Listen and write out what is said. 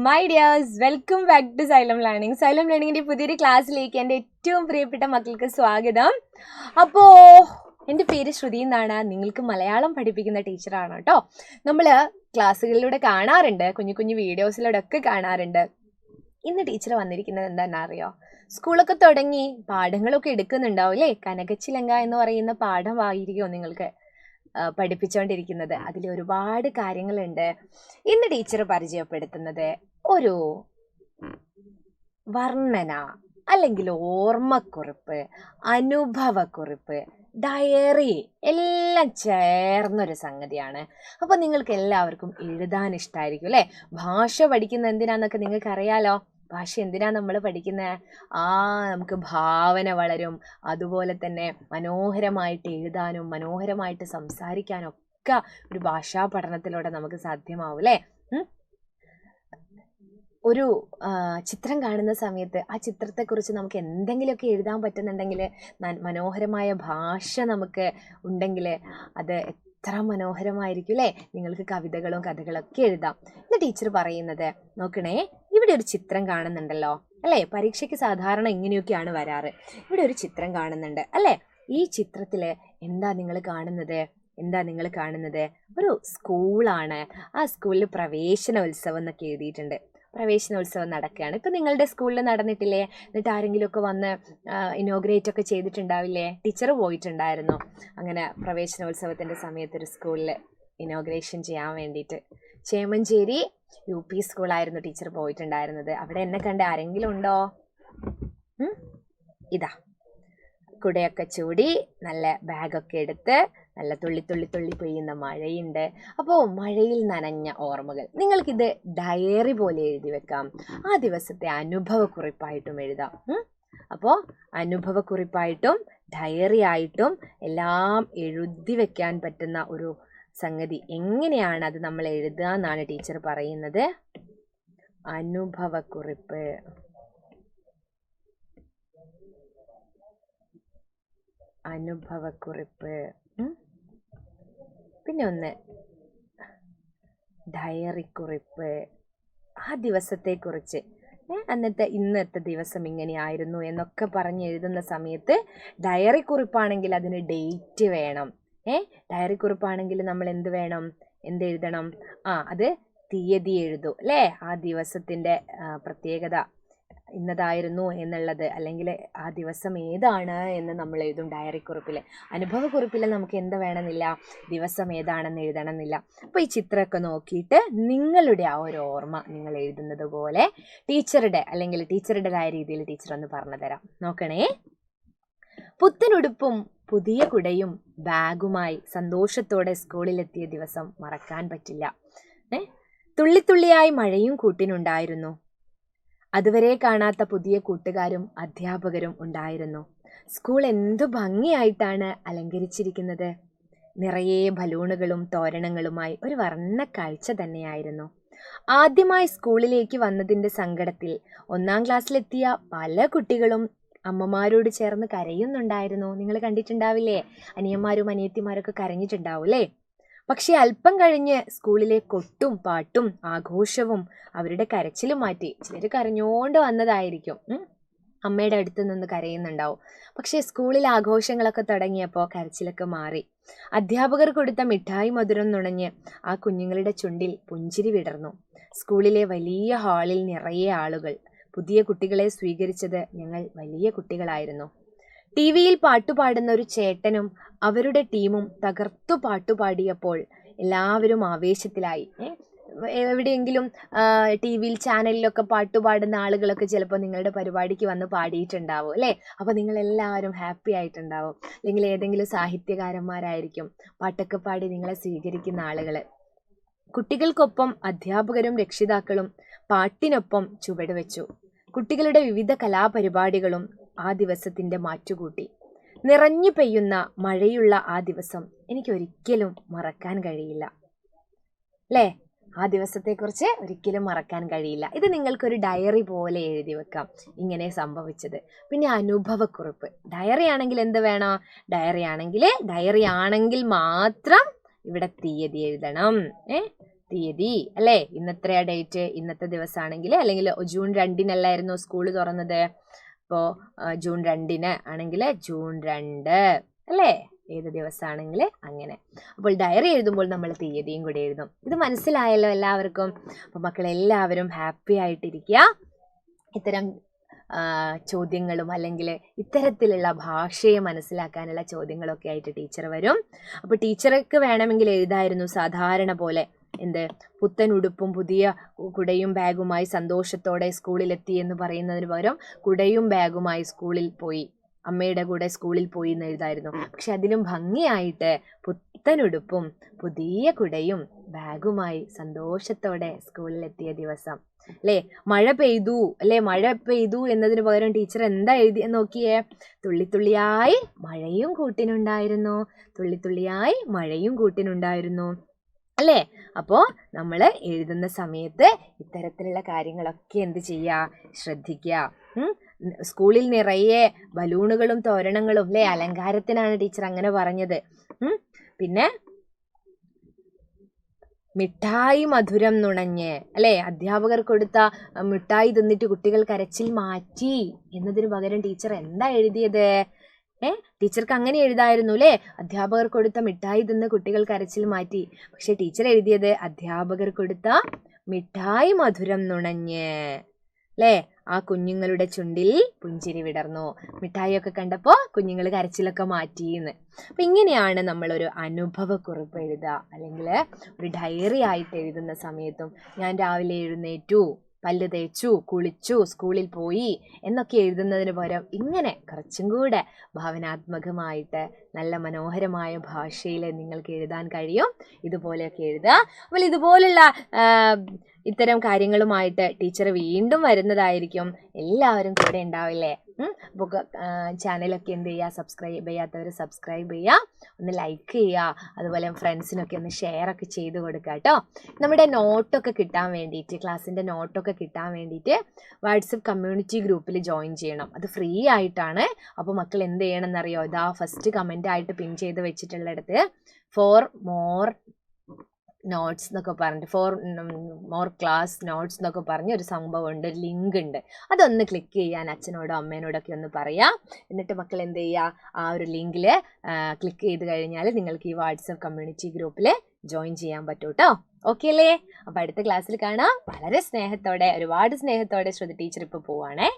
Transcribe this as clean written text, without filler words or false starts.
My dears, welcome back to Xylem learning. Xylem ലേണിങ്ങിൻ്റെ പുതിയൊരു ക്ലാസ്സിലേക്ക് എൻ്റെ ഏറ്റവും പ്രിയപ്പെട്ട മക്കൾക്ക് സ്വാഗതം. അപ്പോൾ എൻ്റെ പേര് ശ്രുതി എന്നാണ്. നിങ്ങൾക്ക് മലയാളം പഠിപ്പിക്കുന്ന ടീച്ചറാണ് കേട്ടോ. നമ്മൾ ക്ലാസ്സുകളിലൂടെ കാണാറുണ്ട്, കുഞ്ഞു കുഞ്ഞു വീഡിയോസിലൂടെ ഒക്കെ കാണാറുണ്ട്. ഇന്ന് ടീച്ചർ വന്നിരിക്കുന്നത് എന്താണെന്ന് അറിയോ? സ്കൂളൊക്കെ തുടങ്ങി പാഠങ്ങളൊക്കെ എടുക്കുന്നുണ്ടാവും അല്ലേ? കനകച്ചിലങ്ക എന്ന് പറയുന്ന പാഠമായിരിക്കുമോ നിങ്ങൾക്ക് പഠിപ്പിച്ചുകൊണ്ടിരിക്കുന്നത്? അതിൽ ഒരുപാട് കാര്യങ്ങളുണ്ട്. ഇന്ന് ടീച്ചർ പരിചയപ്പെടുത്തുന്നത് ഒരു വർണ്ണന അല്ലെങ്കിൽ ഓർമ്മക്കുറിപ്പ്, അനുഭവക്കുറിപ്പ്, ഡയറി എല്ലാം ചേർന്നൊരു സംഗതിയാണ്. അപ്പോൾ നിങ്ങൾക്ക് എല്ലാവർക്കും എഴുതാൻ ഇഷ്ടമായിരിക്കും അല്ലേ? ഭാഷ പഠിക്കുന്ന എന്തിനാന്നൊക്കെ നിങ്ങൾക്ക് അറിയാലോ. ഭാഷ എന്തിനാ നമ്മൾ പഠിക്കുന്നത്? നമുക്ക് ഭാവന വളരും, അതുപോലെ തന്നെ മനോഹരമായിട്ട് എഴുതാനും മനോഹരമായിട്ട് സംസാരിക്കാനും ഒക്കെ ഒരു ഭാഷാ പഠനത്തിലൂടെ നമുക്ക് സാധ്യമാവും അല്ലേ? ഒരു ചിത്രം കാണുന്ന സമയത്ത് ആ ചിത്രത്തെക്കുറിച്ച് നമുക്ക് എന്തെങ്കിലുമൊക്കെ എഴുതാൻ പറ്റുന്നുണ്ടെങ്കിൽ, മനോഹരമായ ഭാഷ നമുക്ക് ഉണ്ടെങ്കിൽ അത് എത്ര മനോഹരമായിരിക്കും അല്ലേ? നിങ്ങൾക്ക് കവിതകളും കഥകളൊക്കെ എഴുതാം. ഇന്ന് ടീച്ചർ പറയുന്നത് നോക്കണേ, ഇവിടെ ഒരു ചിത്രം കാണുന്നുണ്ടല്ലോ അല്ലേ? പരീക്ഷയ്ക്ക് സാധാരണ ഇങ്ങനെയൊക്കെയാണ് വരാറ്. ഇവിടെ ഒരു ചിത്രം കാണുന്നുണ്ട് അല്ലേ? ഈ ചിത്രത്തിൽ എന്താ നിങ്ങൾ കാണുന്നത്? ഒരു സ്കൂളാണ്. ആ സ്കൂളിൽ പ്രവേശനോത്സവം എന്നൊക്കെ എഴുതിയിട്ടുണ്ട്. പ്രവേശനോത്സവം നടക്കുകയാണ്. ഇപ്പം നിങ്ങളുടെ സ്കൂളിൽ നടന്നിട്ടില്ലേ? എന്നിട്ട് ആരെങ്കിലുമൊക്കെ വന്ന് ഇനോഗ്രേറ്റ് ഒക്കെ ചെയ്തിട്ടുണ്ടാവില്ലേ? ടീച്ചർ പോയിട്ടുണ്ടായിരുന്നു അങ്ങനെ പ്രവേശനോത്സവത്തിൻ്റെ സമയത്ത് ഒരു സ്കൂളിൽ ഇനോഗ്രേഷൻ ചെയ്യാൻ വേണ്ടിയിട്ട്. ചേമഞ്ചേരി UP സ്കൂളായിരുന്നു ടീച്ചർ പോയിട്ടുണ്ടായിരുന്നത്. അവിടെ എന്നെ കണ്ട ആരെങ്കിലും ഉണ്ടോ? ഇതാ കുടയൊക്കെ ചൂടി നല്ല ബാഗൊക്കെ എടുത്ത് നല്ല തുള്ളി പെയ്യുന്ന മഴയുണ്ട്. അപ്പോൾ മഴയിൽ നനഞ്ഞ ഓർമ്മകൾ. നിങ്ങൾക്കിത് ഡയറി പോലെ എഴുതി വെക്കാം. ആ ദിവസത്തെ അനുഭവക്കുറിപ്പായിട്ടും എഴുതാം. അപ്പോൾ അനുഭവക്കുറിപ്പായിട്ടും ഡയറി ആയിട്ടും എല്ലാം എഴുതി വെക്കാൻ പറ്റുന്ന ഒരു സംഗതി. എങ്ങനെയാണ് അത് നമ്മൾ എഴുതുക എന്നാണ് ടീച്ചർ പറയുന്നത്. അനുഭവക്കുറിപ്പ്. പിന്നെ ഒന്ന് ഡയറിക്കുറിപ്പ്. ആ ദിവസത്തെക്കുറിച്ച് ഇന്നത്തെ ദിവസം ഇങ്ങനെയായിരുന്നു എന്നൊക്കെ പറഞ്ഞ് എഴുതുന്ന സമയത്ത് ഡയറി കുറിപ്പാണെങ്കിൽ അതിന് ഡേറ്റ് വേണം. ഡയറി കുറിപ്പാണെങ്കിൽ നമ്മൾ എന്തെഴുതണം? അത് തീയതി എഴുതൂ അല്ലേ? ആ ദിവസത്തിൻ്റെ പ്രത്യേകത ഇന്നതായിരുന്നു എന്നുള്ളത്, അല്ലെങ്കിൽ ആ ദിവസം ഏതാണ് എന്ന് നമ്മൾ എഴുതും ഡയറിക്കുറിപ്പിൽ. അനുഭവക്കുറിപ്പിൽ നമുക്ക് എന്ത് വേണമെന്നില്ല, ദിവസം ഏതാണെന്ന് എഴുതണമെന്നില്ല. അപ്പോൾ ഈ ചിത്രമൊക്കെ നോക്കിയിട്ട് നിങ്ങളുടെ ആ ഒരു ഓർമ്മ നിങ്ങൾ എഴുതുന്നത് പോലെ ടീച്ചറുടേതായ രീതിയിൽ ടീച്ചർ ഒന്ന് പറഞ്ഞു തരാം. നോക്കണേ. പുത്തനുടുപ്പും പുതിയ കുടയും ബാഗുമായി സന്തോഷത്തോടെ സ്കൂളിലെത്തിയ ദിവസം മറക്കാൻ പറ്റില്ല. തുള്ളിത്തുള്ളിയായി മഴയും കൂട്ടിനുണ്ടായിരുന്നു. അതുവരെ കാണാത്ത പുതിയ കൂട്ടുകാരും അധ്യാപകരും ഉണ്ടായിരുന്നു. സ്കൂൾ എന്തു ഭംഗിയായിട്ടാണ് അലങ്കരിച്ചിരിക്കുന്നത്. നിറയെ ബലൂണുകളും തോരണങ്ങളുമായി ഒരു വർണ്ണ കാഴ്ച തന്നെയായിരുന്നു. ആദ്യമായി സ്കൂളിലേക്ക് വന്നതിൻ്റെ സങ്കടത്തിൽ 1ാം ക്ലാസ്സിലെത്തിയ പല കുട്ടികളും അമ്മമാരോട് ചേർന്ന് കരയുന്നുണ്ടായിരുന്നു. നിങ്ങൾ കണ്ടിട്ടുണ്ടാവില്ലേ? അനിയന്മാരും അനിയത്തിമാരൊക്കെ കരഞ്ഞിട്ടുണ്ടാവും അല്ലേ? പക്ഷെ അല്പം കഴിഞ്ഞ് സ്കൂളിലെ കൊട്ടും പാട്ടും ആഘോഷവും അവരുടെ കരച്ചിലും മാറ്റി. ചിലർ കരഞ്ഞോണ്ട് വന്നതായിരിക്കും, അമ്മയുടെ അടുത്ത് നിന്ന് കരയുന്നുണ്ടാവും. പക്ഷെ സ്കൂളിൽ ആഘോഷങ്ങളൊക്കെ തുടങ്ങിയപ്പോൾ കരച്ചിലൊക്കെ മാറി. അധ്യാപകർ കൊടുത്ത മിഠായി മധുരം നുണഞ്ഞ് ആ കുഞ്ഞുങ്ങളുടെ ചുണ്ടിൽ പുഞ്ചിരി വിടർന്നു. സ്കൂളിലെ വലിയ ഹാളിൽ നിറയെ ആളുകൾ. പുതിയ കുട്ടികളെ സ്വീകരിച്ചത് ഞങ്ങൾ വലിയ കുട്ടികളായിരുന്നു. TV-യിൽ പാട്ടുപാടുന്ന ഒരു ചേട്ടനും അവരുടെ ടീമും തകർത്തു പാട്ടുപാടിയപ്പോൾ എല്ലാവരും ആവേശത്തിലായി. എവിടെയെങ്കിലും TV-യിൽ ചാനലിലൊക്കെ പാട്ടുപാടുന്ന ആളുകളൊക്കെ ചിലപ്പോൾ നിങ്ങളുടെ പരിപാടിക്ക് വന്ന് പാടിയിട്ടുണ്ടാവും അല്ലേ? അപ്പോൾ നിങ്ങളെല്ലാവരും ഹാപ്പി ആയിട്ടുണ്ടാവും. അല്ലെങ്കിൽ ഏതെങ്കിലും സാഹിത്യകാരന്മാരായിരിക്കും പാട്ടൊക്കെ പാടി നിങ്ങളെ സ്വീകരിക്കുന്ന ആളുകൾ. കുട്ടികൾക്കൊപ്പം അധ്യാപകരും രക്ഷിതാക്കളും പാട്ടിനൊപ്പം ചുവടുവെച്ചു. കുട്ടികളുടെ വിവിധ കലാപരിപാടികളും ആ ദിവസത്തിൻ്റെ മാറ്റുകൂട്ടി. നിറഞ്ഞു പെയ്യുന്ന മഴയുള്ള ആ ദിവസം എനിക്കൊരിക്കലും മറക്കാൻ കഴിയില്ല അല്ലേ? ആ ദിവസത്തെക്കുറിച്ച് ഒരിക്കലും മറക്കാൻ കഴിയില്ല. ഇത് നിങ്ങൾക്കൊരു ഡയറി പോലെ എഴുതി വെക്കാം, ഇങ്ങനെ സംഭവിച്ചത്. പിന്നെ അനുഭവക്കുറിപ്പ്. ഡയറി ആണെങ്കിൽ എന്ത് വേണം? ഡയറി ആണെങ്കിൽ മാത്രം ഇവിടെ തീയതി എഴുതണം. തീയതി അല്ലേ? ഇന്നത്തെയാ ഡേറ്റ്? ഇന്നത്തെ ദിവസമാണെങ്കിൽ, അല്ലെങ്കിൽ ജൂൺ 2-നല്ലായിരുന്നു സ്കൂൾ തുറന്നത്. അപ്പോൾ ജൂൺ 2 ആണെങ്കിൽ ജൂൺ 2 അല്ലേ? ഏത് ദിവസമാണെങ്കിൽ അങ്ങനെ. അപ്പോൾ ഡയറി എഴുതുമ്പോൾ നമ്മൾ തീയതിയും കൂടി എഴുതും. ഇത് മനസ്സിലായല്ലോ എല്ലാവർക്കും? അപ്പോൾ മക്കളെല്ലാവരും ഹാപ്പി ആയിട്ടിരിക്കുക. ഇത്തരം ചോദ്യങ്ങളും അല്ലെങ്കിൽ ഇത്തരത്തിലുള്ള ഭാഷയെ മനസ്സിലാക്കാനുള്ള ചോദ്യങ്ങളൊക്കെ ആയിട്ട് ടീച്ചർ വരും. അപ്പോൾ ടീച്ചർക്ക് വേണമെങ്കിൽ എഴുതായിരുന്നു സാധാരണ പോലെ എന്ത്, പുത്തൻ ഉടുപ്പും പുതിയ കുടയും ബാഗുമായി സന്തോഷത്തോടെ സ്കൂളിലെത്തി എന്ന് പറയുന്നതിന് പകരം കുടയും ബാഗുമായി സ്കൂളിൽ പോയി, അമ്മയുടെ കൂടെ സ്കൂളിൽ പോയി എന്ന് എഴുതായിരുന്നു. പക്ഷെ അതിലും ഭംഗിയായിട്ട് പുത്തനുടുപ്പും പുതിയ കുടയും ബാഗുമായി സന്തോഷത്തോടെ സ്കൂളിലെത്തിയ ദിവസം അല്ലേ? മഴ പെയ്തു അല്ലേ? മഴ പെയ്തു എന്നതിന് പകരം ടീച്ചർ എന്താ എഴുതിയ നോക്കിയേ? തുള്ളിത്തുള്ളിയായി മഴയും കൂട്ടിനുണ്ടായിരുന്നു, തുള്ളിത്തുള്ളിയായി മഴയും കൂട്ടിനുണ്ടായിരുന്നു അല്ലേ? അപ്പോൾ നമ്മൾ എഴുതുന്ന സമയത്ത് ഇത്തരത്തിലുള്ള കാര്യങ്ങളൊക്കെ എന്ത് ചെയ്യുക? ശ്രദ്ധിക്കുക. സ്കൂളിൽ നിറയെ ബലൂണുകളും തോരണങ്ങളും അല്ലേ? അലങ്കാരത്തിനാണ് ടീച്ചർ അങ്ങനെ പറഞ്ഞത്. പിന്നെ മിഠായി മധുരം നുണഞ്ഞ് അല്ലേ? അധ്യാപകർ കൊടുത്ത മിഠായി തിന്നിട്ട് കുട്ടികൾ കരച്ചിൽ മാറ്റി എന്നതിന് പകരം ടീച്ചർ എന്താ എഴുതിയത്? ടീച്ചർക്ക് അങ്ങനെ എഴുതായിരുന്നു അല്ലേ? അധ്യാപകർ കൊടുത്ത മിഠായി തിന്ന് കുട്ടികൾ കരച്ചിൽ മാറ്റി. പക്ഷെ ടീച്ചർ എഴുതിയത് അധ്യാപകർ കൊടുത്ത മിഠായി മധുരം നുണഞ്ഞ് അല്ലേ? ആ കുഞ്ഞുങ്ങളുടെ ചുണ്ടിൽ പുഞ്ചിരി വിടർന്നു. മിഠായിയൊക്കെ കണ്ടപ്പോൾ കുഞ്ഞുങ്ങൾ കരച്ചിലൊക്കെ മാറ്റിയെന്ന്. അപ്പം ഇങ്ങനെയാണ് നമ്മളൊരു അനുഭവക്കുറിപ്പ് എഴുതുക, അല്ലെങ്കിൽ ഒരു ഡയറി ആയിട്ട് എഴുതുന്ന സമയത്തും ഞാൻ രാവിലെ എഴുന്നേറ്റു, പല്ല് തേച്ചു, കുളിച്ചു, സ്കൂളിൽ പോയി എന്നൊക്കെ എഴുതുന്നതിന് പകരം ഇങ്ങനെ കുറച്ചും കൂടെ ഭാവനാത്മകമായിട്ട് നല്ല മനോഹരമായ ഭാഷയിൽ നിങ്ങൾക്ക് എഴുതാൻ കഴിയും. ഇതുപോലെയൊക്കെ എഴുതുക. അപ്പോൾ ഇതുപോലുള്ള ഇത്തരം കാര്യങ്ങളുമായിട്ട് ടീച്ചർ വീണ്ടും വരുന്നതായിരിക്കും. എല്ലാവരും കൂടെ ഉണ്ടാവില്ലേ? അപ്പോൾ ചാനലൊക്കെ എന്ത് ചെയ്യുക? സബ്സ്ക്രൈബ് ചെയ്യാത്തവർ സബ്സ്ക്രൈബ് ചെയ്യുക, ഒന്ന് ലൈക്ക് ചെയ്യുക, അതുപോലെ ഫ്രണ്ട്സിനൊക്കെ ഒന്ന് ഷെയർ ഒക്കെ ചെയ്ത് കൊടുക്കുക കേട്ടോ. നമ്മുടെ നോട്ടൊക്കെ കിട്ടാൻ വേണ്ടിയിട്ട്, ക്ലാസ്സിൻ്റെ നോട്ടൊക്കെ കിട്ടാൻ വേണ്ടിയിട്ട് വാട്സപ്പ് കമ്മ്യൂണിറ്റി ഗ്രൂപ്പിൽ ജോയിൻ ചെയ്യണം. അത് ഫ്രീ ആയിട്ടാണ്. അപ്പോൾ മക്കൾ എന്ത് ചെയ്യണം എന്നറിയോ? ഇതാ ഫസ്റ്റ് കമൻ്റ് ആയിട്ട് പിൻ ചെയ്ത് വെച്ചിട്ടുള്ളിടത്ത് ഫോർ മോർ നോട്ട്സ് എന്നൊക്കെ പറഞ്ഞിട്ട്, ഫോർ മോർ ക്ലാസ് നോട്ട്സ് എന്നൊക്കെ പറഞ്ഞ് ഒരു സംഭവമുണ്ട്, ഒരു ലിങ്ക് ഉണ്ട്. അതൊന്ന് ക്ലിക്ക് ചെയ്യാൻ അച്ഛനോടോ അമ്മേനോടൊക്കെ ഒന്ന് പറയാം. എന്നിട്ട് മക്കൾ എന്ത് ചെയ്യുക? ആ ഒരു ലിങ്കിൽ ക്ലിക്ക് ചെയ്ത് കഴിഞ്ഞാൽ നിങ്ങൾക്ക് ഈ വാട്സപ്പ് കമ്മ്യൂണിറ്റി ഗ്രൂപ്പിൽ ജോയിൻ ചെയ്യാൻ പറ്റും കേട്ടോ. ഓക്കെ അല്ലേ? അപ്പോൾ അടുത്ത ക്ലാസ്സിൽ കാണാം. വളരെ സ്നേഹത്തോടെ, ഒരുപാട് സ്നേഹത്തോടെ ശ്രുതി ടീച്ചർ ഇപ്പോൾ പോവാണേ.